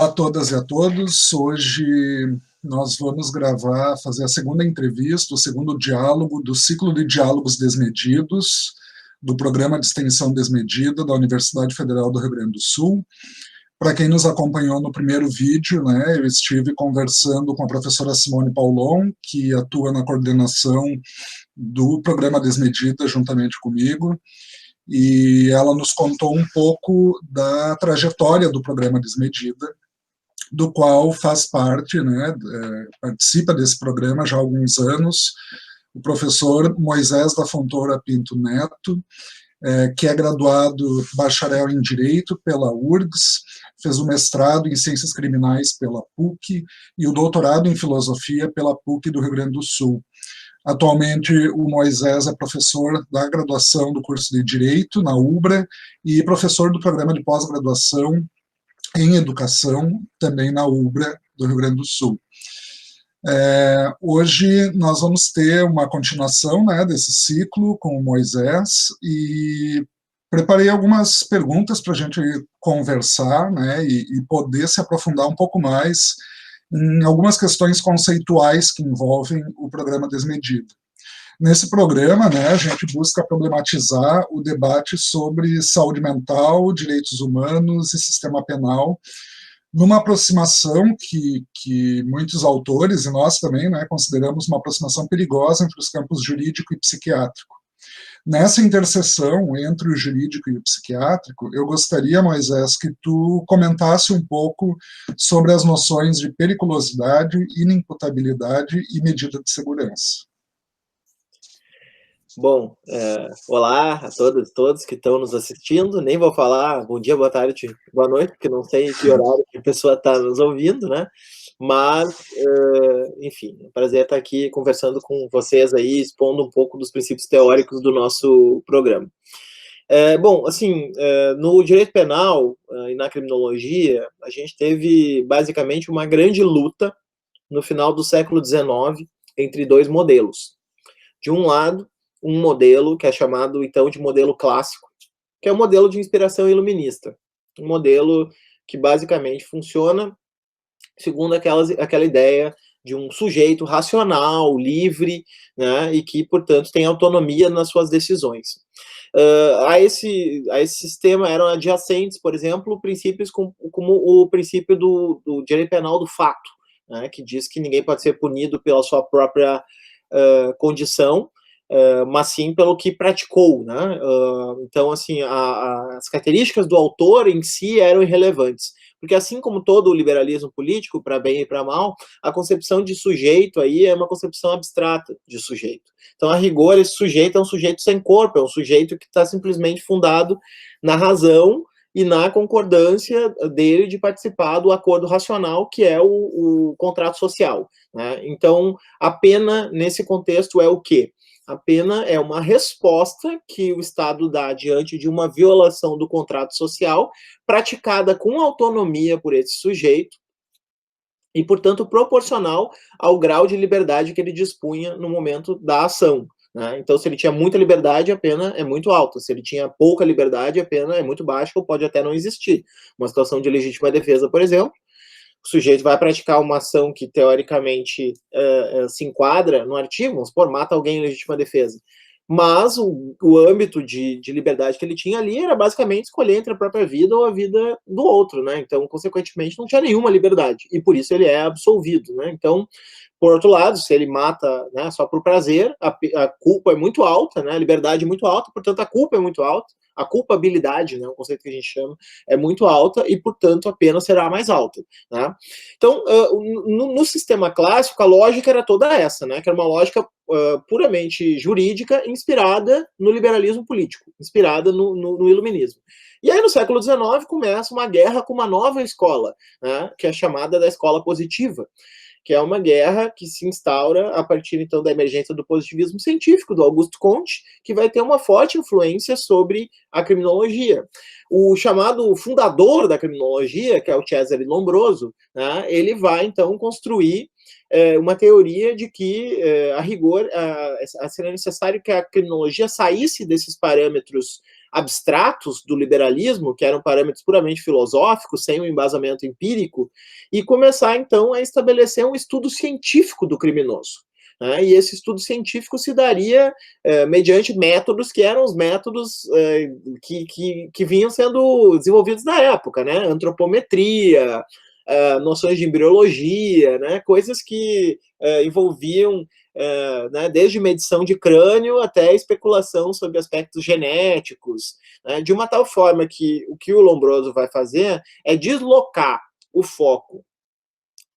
Olá a todas e a todos. Hoje nós vamos fazer a segunda entrevista, o segundo diálogo do ciclo de diálogos desmedidos do Programa de Extensão Desmedida da Universidade Federal do Rio Grande do Sul. Para quem nos acompanhou no primeiro vídeo, eu estive conversando com a professora Simone Paulon, que atua na coordenação do Programa Desmedida juntamente comigo, e ela nos contou um pouco da trajetória do Programa Desmedida, do qual faz parte, participa desse programa já há alguns anos, o professor Moisés da Fontoura Pinto Neto, que é graduado bacharel em Direito pela URGS, fez o mestrado em Ciências Criminais pela PUC e o doutorado em Filosofia pela PUC do Rio Grande do Sul. Atualmente, o Moisés é professor da graduação do curso de Direito na UBRA e professor do programa de pós-graduação em Educação, também na UBRA do Rio Grande do Sul. Hoje nós vamos ter uma continuação desse ciclo com o Moisés e preparei algumas perguntas para a gente conversar e poder se aprofundar um pouco mais em algumas questões conceituais que envolvem o programa Desmedido. Nesse programa, a gente busca problematizar o debate sobre saúde mental, direitos humanos e sistema penal, numa aproximação que muitos autores, e nós também, consideramos uma aproximação perigosa entre os campos jurídico e psiquiátrico. Nessa interseção entre o jurídico e o psiquiátrico, eu gostaria, Moisés, que tu comentasse um pouco sobre as noções de periculosidade, inimputabilidade e medida de segurança. Bom, olá a todas e todos que estão nos assistindo. Nem vou falar bom dia, boa tarde, boa noite, porque não sei que horário que a pessoa está nos ouvindo, Mas, enfim, é um prazer estar aqui conversando com vocês aí, expondo um pouco dos princípios teóricos do nosso programa. Bom, assim, no direito penal e na criminologia, a gente teve basicamente uma grande luta no final do século XIX entre dois modelos. De um lado, um modelo que é chamado, então, de modelo clássico, que é o modelo de inspiração iluminista. Um modelo que, basicamente, funciona segundo aquela ideia de um sujeito racional, livre, e que, portanto, tem autonomia nas suas decisões. A esse sistema eram adjacentes, por exemplo, princípios como o princípio do direito penal do fato, que diz que ninguém pode ser punido pela sua própria condição, mas sim pelo que praticou, Então, assim, as características do autor em si eram irrelevantes, porque assim como todo o liberalismo político, para bem e para mal, a concepção de sujeito aí é uma concepção abstrata de sujeito. Então, a rigor, esse sujeito é um sujeito sem corpo, é um sujeito que está simplesmente fundado na razão e na concordância dele de participar do acordo racional, que é o contrato social. Então, a pena, nesse contexto, é o quê? A pena é uma resposta que o Estado dá diante de uma violação do contrato social, praticada com autonomia por esse sujeito, e, portanto, proporcional ao grau de liberdade que ele dispunha no momento da ação. Então, se ele tinha muita liberdade, a pena é muito alta. Se ele tinha pouca liberdade, a pena é muito baixa ou pode até não existir. Uma situação de legítima defesa, por exemplo, o sujeito vai praticar uma ação que, teoricamente, se enquadra no artigo, vamos supor, mata alguém em legítima defesa. Mas o âmbito de liberdade que ele tinha ali era basicamente escolher entre a própria vida ou a vida do outro, Então, consequentemente, não tinha nenhuma liberdade. E por isso ele é absolvido, Então, por outro lado, se ele mata só por prazer, a culpa é muito alta, a liberdade é muito alta, portanto, a culpa é muito alta. A culpabilidade, um conceito que a gente chama, é muito alta e, portanto, a pena será mais alta. Então, no sistema clássico, a lógica era toda essa, que era uma lógica puramente jurídica, inspirada no liberalismo político, inspirada no iluminismo. E aí, no século XIX, começa uma guerra com uma nova escola, que é chamada da escola positiva, que é uma guerra que se instaura a partir, então, da emergência do positivismo científico, do Auguste Comte, que vai ter uma forte influência sobre a criminologia. O chamado fundador da criminologia, que é o Cesare Lombroso, ele vai, então, construir uma teoria de que, a rigor, seria necessário que a criminologia saísse desses parâmetros abstratos do liberalismo, que eram parâmetros puramente filosóficos, sem um embasamento empírico, e começar, então, a estabelecer um estudo científico do criminoso. Né? E esse estudo científico se daria mediante métodos que eram os métodos que vinham sendo desenvolvidos na época, né? Antropometria, noções de embriologia, né? Coisas que envolviam né, desde medição de crânio até especulação sobre aspectos genéticos, né, de uma tal forma que o Lombroso vai fazer é deslocar o foco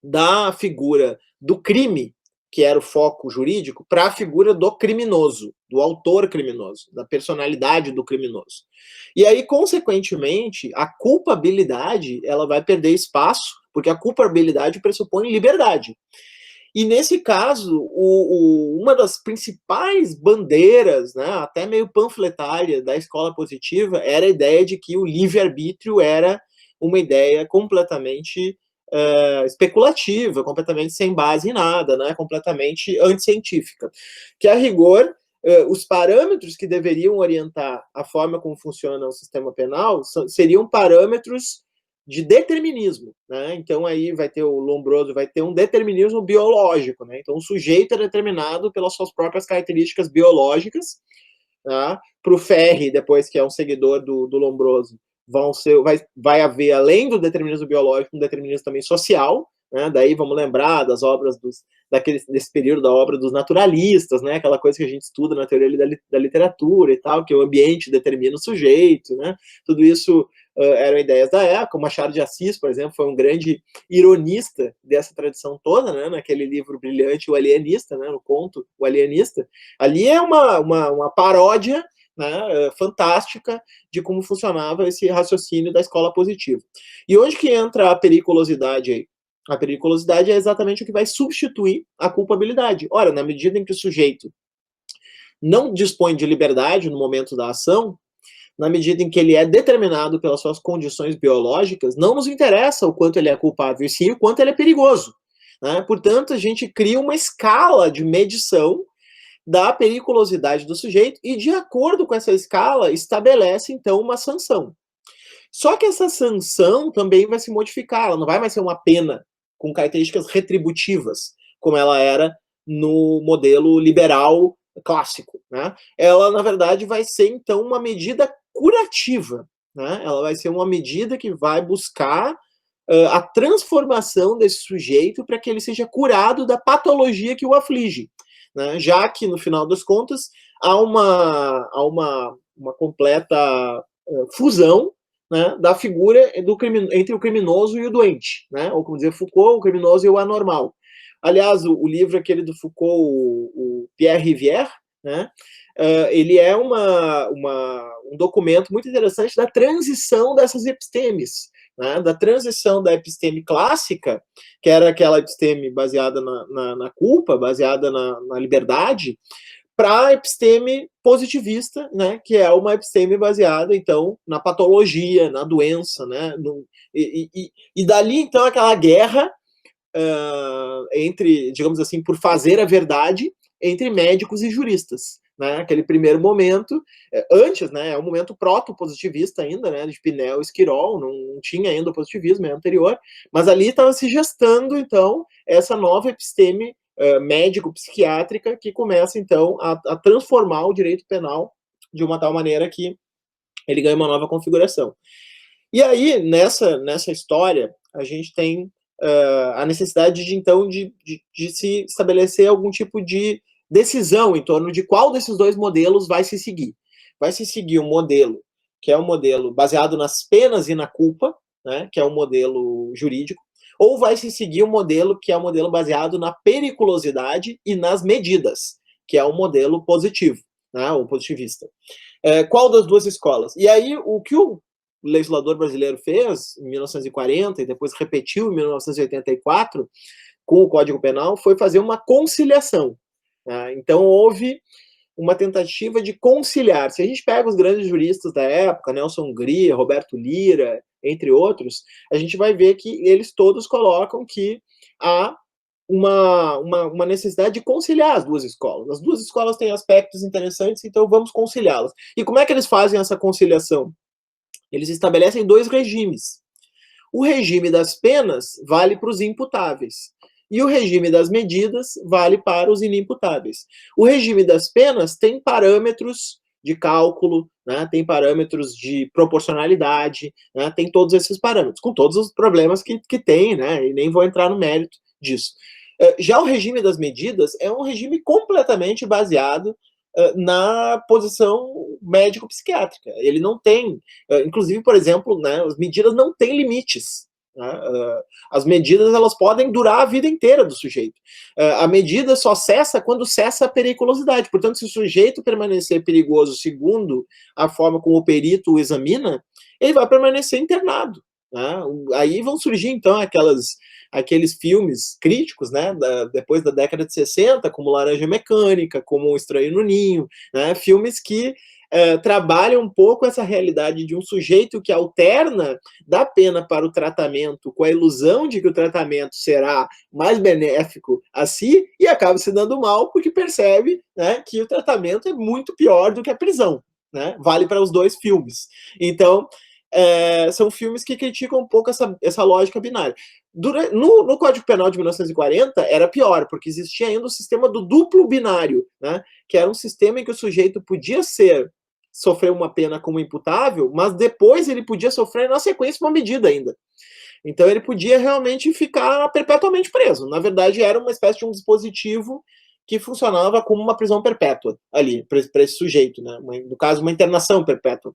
da figura do crime, que era o foco jurídico, para a figura do criminoso, do autor criminoso, da personalidade do criminoso. E aí, consequentemente, a culpabilidade ela vai perder espaço, porque a culpabilidade pressupõe liberdade. E nesse caso, uma das principais bandeiras, né, até meio panfletária da escola positiva, era a ideia de que o livre-arbítrio era uma ideia completamente especulativa, completamente sem base em nada, né, completamente anticientífica. Que, a rigor, os parâmetros que deveriam orientar a forma como funciona o sistema penal seriam parâmetros de determinismo, né? Então aí vai ter o Lombroso, vai ter um determinismo biológico, né? Então o sujeito é determinado pelas suas próprias características biológicas, tá? Para o Ferri, depois que é um seguidor do Lombroso, vai haver, além do determinismo biológico, um determinismo também social, né? Daí vamos lembrar das obras desse período da obra dos naturalistas, né? Aquela coisa que a gente estuda na teoria da literatura e tal, que o ambiente determina o sujeito, né? Tudo isso eram ideias da época. O Machado de Assis, por exemplo, foi um grande ironista dessa tradição toda, né? Naquele livro brilhante, O Alienista, né? No conto O Alienista. Ali é uma paródia, né, fantástica de como funcionava esse raciocínio da escola positiva. E onde que entra a periculosidade aí? A periculosidade é exatamente o que vai substituir a culpabilidade. Ora, na medida em que o sujeito não dispõe de liberdade no momento da ação, na medida em que ele é determinado pelas suas condições biológicas, não nos interessa o quanto ele é culpável, e sim o quanto ele é perigoso. Né? Portanto, a gente cria uma escala de medição da periculosidade do sujeito e, de acordo com essa escala, estabelece, então, uma sanção. Só que essa sanção também vai se modificar, ela não vai mais ser uma pena com características retributivas, como ela era no modelo liberal clássico. Né? Ela, na verdade, vai ser, então, uma medida curativa. Né? Ela vai ser uma medida que vai buscar a transformação desse sujeito para que ele seja curado da patologia que o aflige. Né? Já que, no final das contas, há uma completa fusão, né, da figura entre o criminoso e o doente, né? Ou, como dizia Foucault, o criminoso e o anormal. Aliás, o livro aquele do Foucault, o Pierre Rivière, né, ele é um documento muito interessante da transição dessas epistemes, né, da transição da episteme clássica, que era aquela episteme baseada na culpa, baseada na liberdade, para a episteme positivista, né, que é uma episteme baseada, então, na patologia, na doença, né, e dali, então, aquela guerra entre, digamos assim, por fazer a verdade, entre médicos e juristas. Né, aquele primeiro momento, antes, né, é um momento proto-positivista ainda, né, de Pinel e Esquirol, não tinha ainda o positivismo, é anterior, mas ali estava se gestando, então, essa nova episteme médico-psiquiátrica que começa, então, a transformar o direito penal de uma tal maneira que ele ganha uma nova configuração. E aí, nessa história, a gente tem a necessidade de, então, de se estabelecer algum tipo de decisão em torno de qual desses dois modelos vai se seguir. Vai se seguir um modelo que é um modelo baseado nas penas e na culpa, né, que é um modelo jurídico, ou vai se seguir um modelo que é um modelo baseado na periculosidade e nas medidas, que é um modelo positivo, né, o positivista. Qual das duas escolas? E aí, o que o legislador brasileiro fez em 1940 e depois repetiu em 1984 com o Código Penal foi fazer uma conciliação. Né? Então, houve uma tentativa de conciliar. Se a gente pega os grandes juristas da época, Nelson Hungria, Roberto Lira, entre outros, a gente vai ver que eles todos colocam que há uma necessidade de conciliar as duas escolas. As duas escolas têm aspectos interessantes, então vamos conciliá-las. E como é que eles fazem essa conciliação? Eles estabelecem 2 regimes. O regime das penas vale para os imputáveis, e o regime das medidas vale para os inimputáveis. O regime das penas tem parâmetros de cálculo, né, tem parâmetros de proporcionalidade, né, tem todos esses parâmetros, com todos os problemas que tem, né, e nem vou entrar no mérito disso. Já o regime das medidas é um regime completamente baseado na posição médico-psiquiátrica. Ele não tem, inclusive, por exemplo, né, as medidas não têm limites. Né? As medidas elas podem durar a vida inteira do sujeito. A medida só cessa quando cessa a periculosidade. Portanto, se o sujeito permanecer perigoso segundo a forma como o perito o examina, ele vai permanecer internado. Né? Aí vão surgir, então, aqueles filmes críticos, né, depois da década de 60, como Laranja Mecânica, como O Estranho no Ninho, né, filmes que trabalham um pouco essa realidade de um sujeito que alterna da pena para o tratamento com a ilusão de que o tratamento será mais benéfico a si e acaba se dando mal porque percebe, né, que o tratamento é muito pior do que a prisão. Né? Vale para os 2 filmes. Então, são filmes que criticam um pouco essa lógica binária. No Código Penal de 1940 era pior, porque existia ainda o sistema do duplo binário, né? Que era um sistema em que o sujeito podia sofrer uma pena como imputável, mas depois ele podia sofrer na sequência uma medida ainda. Então ele podia realmente ficar perpetuamente preso. Na verdade, era uma espécie de um dispositivo que funcionava como uma prisão perpétua ali, para esse sujeito, né? No caso, uma internação perpétua.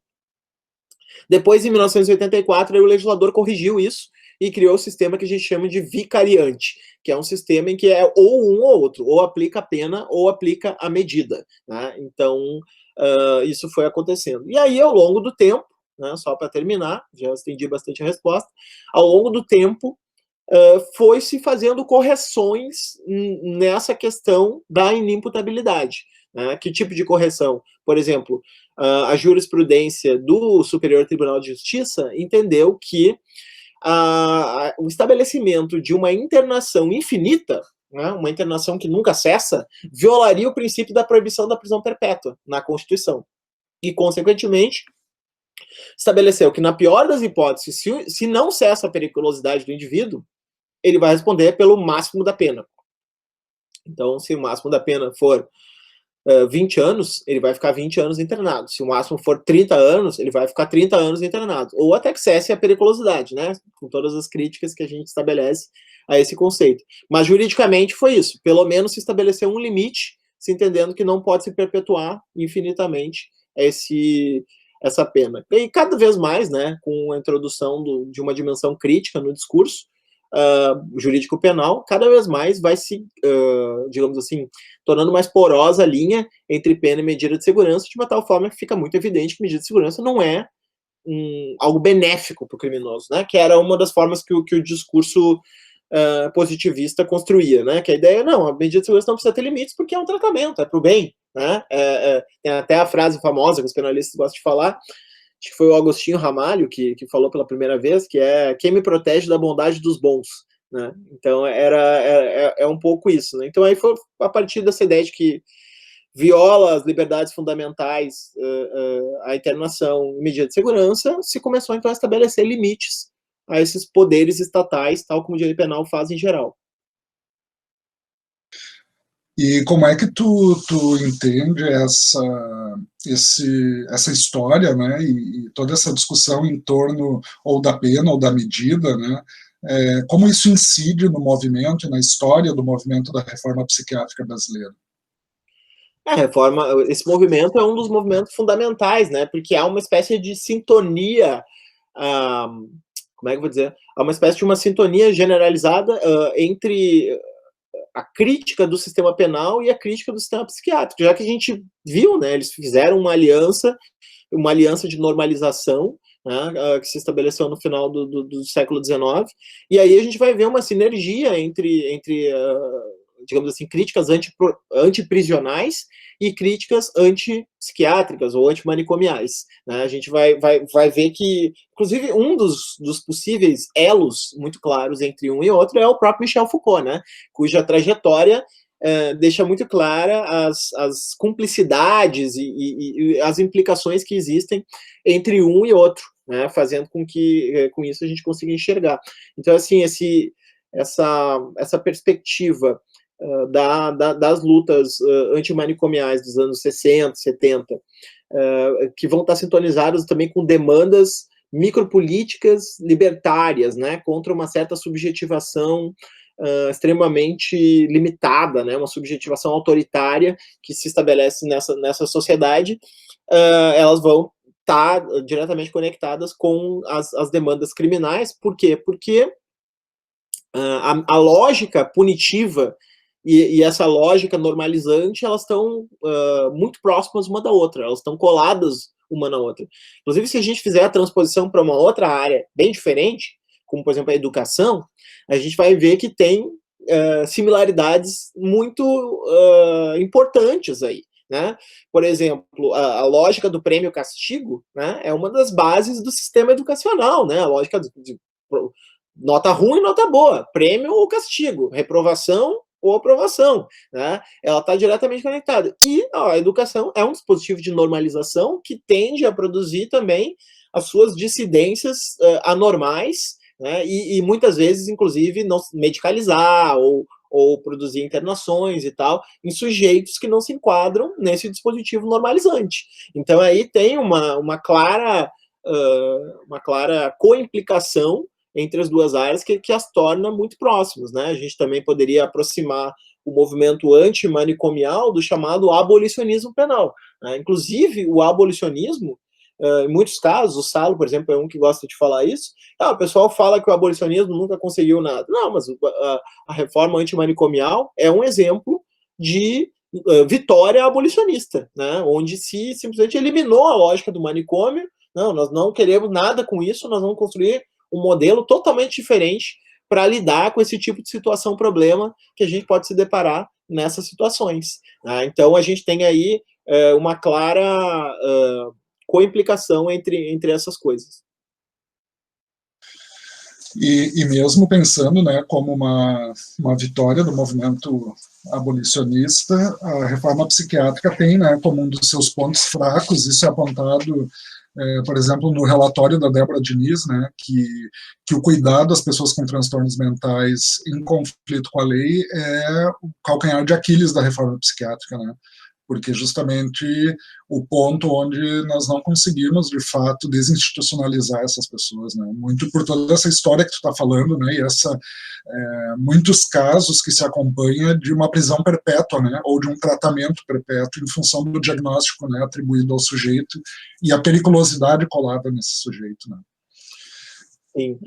Depois, em 1984, aí o legislador corrigiu isso e criou o sistema que a gente chama de vicariante, que é um sistema em que é ou um ou outro, ou aplica a pena ou aplica a medida. Né? Então, isso foi acontecendo. E aí, ao longo do tempo, né, só para terminar, já estendi bastante a resposta, ao longo do tempo, foi se fazendo correções nessa questão da inimputabilidade. Né? Que tipo de correção? Por exemplo, a jurisprudência do Superior Tribunal de Justiça entendeu que o estabelecimento de uma internação infinita, né, uma internação que nunca cessa, violaria o princípio da proibição da prisão perpétua na Constituição. E, consequentemente, estabeleceu que, na pior das hipóteses, se não cessa a periculosidade do indivíduo, ele vai responder pelo máximo da pena. Então, se o máximo da pena for 20 anos, ele vai ficar 20 anos internado. Se o máximo for 30 anos, ele vai ficar 30 anos internado. Ou até que cesse a periculosidade, né? Com todas as críticas que a gente estabelece a esse conceito. Mas, juridicamente, foi isso. Pelo menos se estabeleceu um limite, se entendendo que não pode se perpetuar infinitamente essa pena. E cada vez mais, né, com a introdução de uma dimensão crítica no discurso, jurídico penal, cada vez mais vai se, digamos assim, tornando mais porosa a linha entre pena e medida de segurança, de uma tal forma que fica muito evidente que medida de segurança não é algo benéfico para o criminoso, né? Que era uma das formas que o discurso positivista construía, né? Que a ideia, não, a medida de segurança não precisa ter limites porque é um tratamento, é para o bem, né? Tem até a frase famosa que os penalistas gostam de falar, acho que foi o Agostinho Ramalho que falou pela primeira vez, que é quem me protege da bondade dos bons. Né? Então, é um pouco isso. Né? Então, aí foi a partir dessa ideia de que viola as liberdades fundamentais, a internação e medida de segurança, se começou, então, a estabelecer limites a esses poderes estatais, tal como o direito penal faz em geral. E como é que tu entende essa história, né, e toda essa discussão em torno ou da pena ou da medida, né, como isso incide no movimento e na história do movimento da reforma psiquiátrica brasileira? Esse movimento é um dos movimentos fundamentais, né, porque há uma espécie de sintonia, como é que eu vou dizer? Há uma espécie de uma sintonia generalizada entre a crítica do sistema penal e a crítica do sistema psiquiátrico, já que a gente viu, né, eles fizeram uma aliança de normalização, né, que se estabeleceu no final do século XIX, e aí a gente vai ver uma sinergia entre digamos assim, críticas antiprisionais e críticas antipsiquiátricas ou antimanicomiais, né? A gente vai ver que, inclusive, um dos possíveis elos muito claros entre um e outro é o próprio Michel Foucault, né? Cuja trajetória deixa muito clara as cumplicidades e as implicações que existem entre um e outro, né? Fazendo com que, com isso, a gente consiga enxergar. Então, assim, essa perspectiva das lutas antimanicomiais dos anos 60, 70, que vão estar sintonizadas também com demandas micropolíticas libertárias, né, contra uma certa subjetivação extremamente limitada, né, uma subjetivação autoritária que se estabelece nessa sociedade, elas vão estar diretamente conectadas com as demandas criminais. Por quê? Porque a lógica punitiva e essa lógica normalizante, elas estão muito próximas uma da outra, elas estão coladas uma na outra. Inclusive, se a gente fizer a transposição para uma outra área bem diferente, como, por exemplo, a educação, a gente vai ver que tem similaridades muito importantes aí, né? Por exemplo, a lógica do prêmio-castigo, né, é uma das bases do sistema educacional, né? A lógica de nota ruim, nota boa, prêmio ou castigo, reprovação ou aprovação, né? Ela está diretamente conectada. E a educação é um dispositivo de normalização que tende a produzir também as suas dissidências anormais, né? E muitas vezes, inclusive, não medicalizar ou produzir internações e tal, em sujeitos que não se enquadram nesse dispositivo normalizante. Então, aí tem uma clara coimplicação entre as duas áreas que as torna muito próximas, né? A gente também poderia aproximar o movimento antimanicomial do chamado abolicionismo penal, né? Inclusive, o abolicionismo, em muitos casos, o Salo, por exemplo, é um que gosta de falar isso, o pessoal fala que o abolicionismo nunca conseguiu nada. Não, mas a reforma antimanicomial é um exemplo de vitória abolicionista, né? Onde se simplesmente eliminou a lógica do manicômio. Não, nós não queremos nada com isso, nós vamos construir um modelo totalmente diferente para lidar com esse tipo de situação, problema que a gente pode se deparar nessas situações, né? Então, a gente tem aí uma clara coimplicação entre essas coisas. E mesmo pensando, né, como uma vitória do movimento abolicionista, a reforma psiquiátrica tem, né, como um dos seus pontos fracos, isso é apontado, por exemplo, no relatório da Débora Diniz, né, que o cuidado das pessoas com transtornos mentais em conflito com a lei é o calcanhar de Aquiles da reforma psiquiátrica, né? Porque justamente o ponto onde nós não conseguimos, de fato, desinstitucionalizar essas pessoas, né? Muito por toda essa história que tu está falando, né? E muitos casos que se acompanha de uma prisão perpétua, né? Ou de um tratamento perpétuo em função do diagnóstico, né, atribuído ao sujeito e a periculosidade colada nesse sujeito, né? Sim.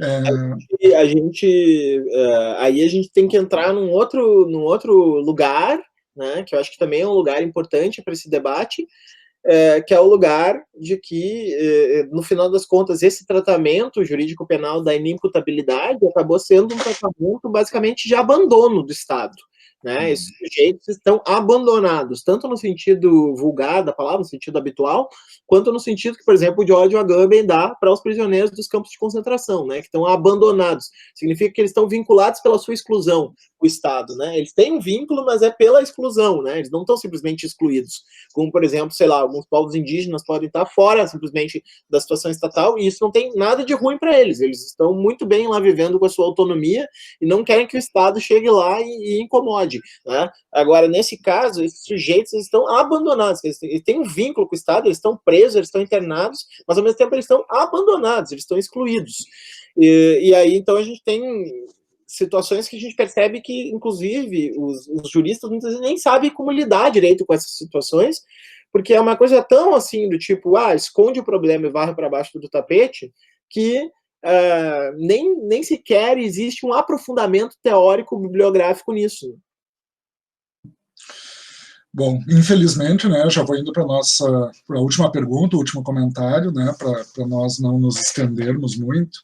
Aí a gente tem que entrar num outro lugar, né, que eu acho que também é um lugar importante para esse debate, que é o lugar de que, no final das contas, esse tratamento jurídico penal da inimputabilidade acabou sendo um tratamento basicamente de abandono do Estado, né? Esses sujeitos estão abandonados, tanto no sentido vulgar da palavra, no sentido habitual, quanto no sentido que, por exemplo, o George Agamben dá para os prisioneiros dos campos de concentração, né, que estão abandonados. Significa que eles estão vinculados pela sua exclusão, o Estado, né? Eles têm um vínculo, mas é pela exclusão, né? Eles não estão simplesmente excluídos, como, por exemplo, sei lá, alguns povos indígenas podem estar fora simplesmente da situação estatal, e isso não tem nada de ruim para eles. Eles estão muito bem lá vivendo com a sua autonomia e não querem que o Estado chegue lá e incomode, né? Agora, nesse caso, esses sujeitos estão abandonados, eles têm um vínculo com o Estado, eles estão presos, eles estão internados, mas ao mesmo tempo eles estão abandonados, eles estão excluídos. E aí, então, a gente tem situações que a gente percebe que, inclusive, os juristas muitas vezes nem sabem como lidar direito com essas situações, porque é uma coisa tão assim, do tipo, esconde o problema e varre para baixo do tapete, que nem sequer existe um aprofundamento teórico bibliográfico nisso. Bom, infelizmente, né, já vou indo para a última pergunta, o último comentário, né, para nós não nos estendermos muito.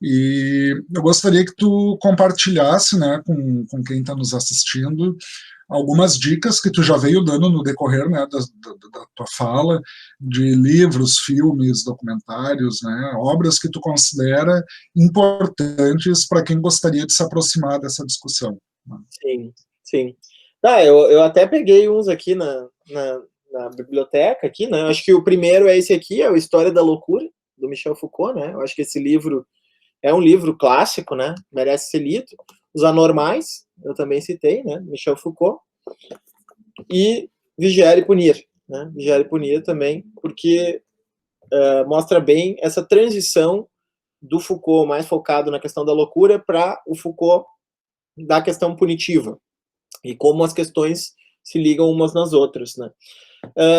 E eu gostaria que tu compartilhasse, né, com quem está nos assistindo, algumas dicas que tu já veio dando no decorrer, né, da tua fala, de livros, filmes, documentários, né, obras que tu considera importantes para quem gostaria de se aproximar dessa discussão. Sim, sim. Eu até peguei uns aqui na biblioteca, aqui, né? Acho que o primeiro é esse aqui, é o História da Loucura, do Michel Foucault, né? Eu acho que esse livro é um livro clássico, né? Merece ser lido. Os Anormais, eu também citei, né? Michel Foucault. E Vigiar e Punir, né? Vigiar e Punir também, porque mostra bem essa transição do Foucault mais focado na questão da loucura para o Foucault da questão punitiva e como as questões se ligam umas nas outras, né?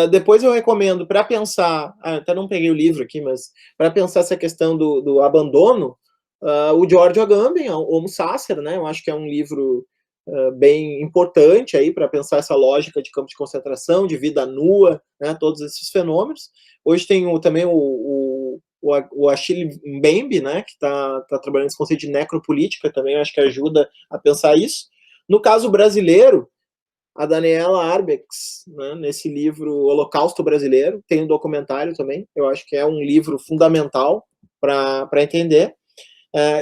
Depois eu recomendo, para pensar, até não peguei o livro aqui, mas para pensar essa questão do abandono, o Giorgio Agamben, Homo Sacer, né? Eu acho que é um livro bem importante aí para pensar essa lógica de campo de concentração, de vida nua, né? Todos esses fenômenos. Hoje tem também o Achille Mbembe, né? Que está trabalhando esse conceito de necropolítica também, acho que ajuda a pensar isso. No caso brasileiro, a Daniela Arbex, né, nesse livro Holocausto Brasileiro, tem um documentário também, eu acho que é um livro fundamental para entender.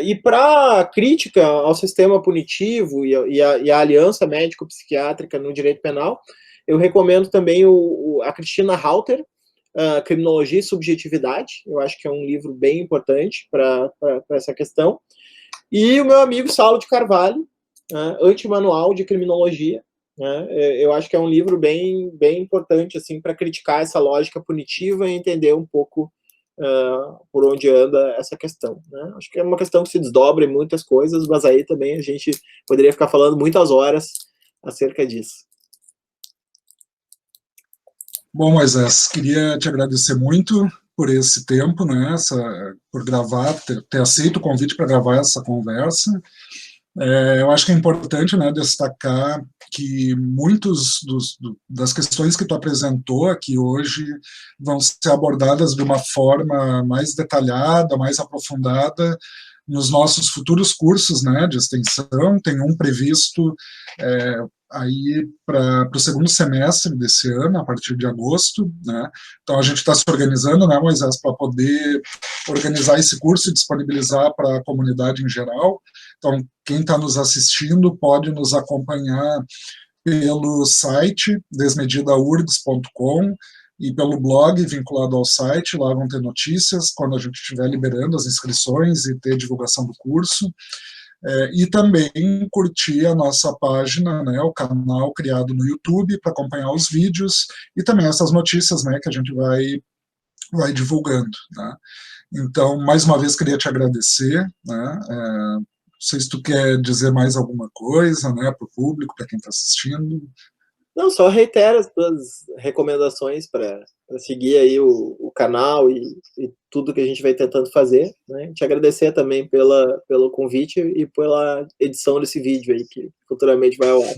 E para crítica ao sistema punitivo e a aliança médico-psiquiátrica no direito penal, eu recomendo também a Cristina Halter, Criminologia e Subjetividade, eu acho que é um livro bem importante para essa questão. E o meu amigo Saulo de Carvalho, Antimanual de Criminologia, né? Eu acho que é um livro bem importante assim, para criticar essa lógica punitiva e entender um pouco por onde anda essa questão, né? Acho que é uma questão que se desdobra em muitas coisas, mas aí também a gente poderia ficar falando muitas horas acerca disso. Bom, Moisés, queria te agradecer muito por esse tempo, né, por gravar, ter aceito o convite para gravar essa conversa. Eu acho que é importante, né, destacar que muitos das questões que tu apresentou aqui hoje vão ser abordadas de uma forma mais detalhada, mais aprofundada nos nossos futuros cursos, né, de extensão. Tem um previsto aí para o segundo semestre desse ano, a partir de agosto, né? Então a gente está se organizando, né, Moisés, para poder organizar esse curso e disponibilizar para a comunidade em geral. Então, quem está nos assistindo pode nos acompanhar pelo site desmedidaurgs.com e pelo blog vinculado ao site. Lá vão ter notícias quando a gente estiver liberando as inscrições e ter divulgação do curso. E também curtir a nossa página, né, o canal criado no YouTube para acompanhar os vídeos e também essas notícias, né, que a gente vai divulgando, né? Então, mais uma vez, queria te agradecer, né? Não sei se tu quer dizer mais alguma coisa, né, para o público, para quem está assistindo. Não, só reitero as tuas recomendações para seguir aí o canal e tudo que a gente vai tentando fazer, né? Te agradecer também pelo convite e pela edição desse vídeo aí, que futuramente vai ao ar.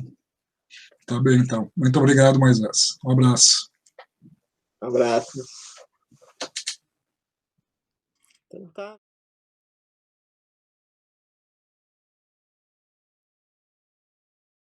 Tá bem, então. Muito obrigado, Moisés. Um abraço. Um abraço. Então, tá.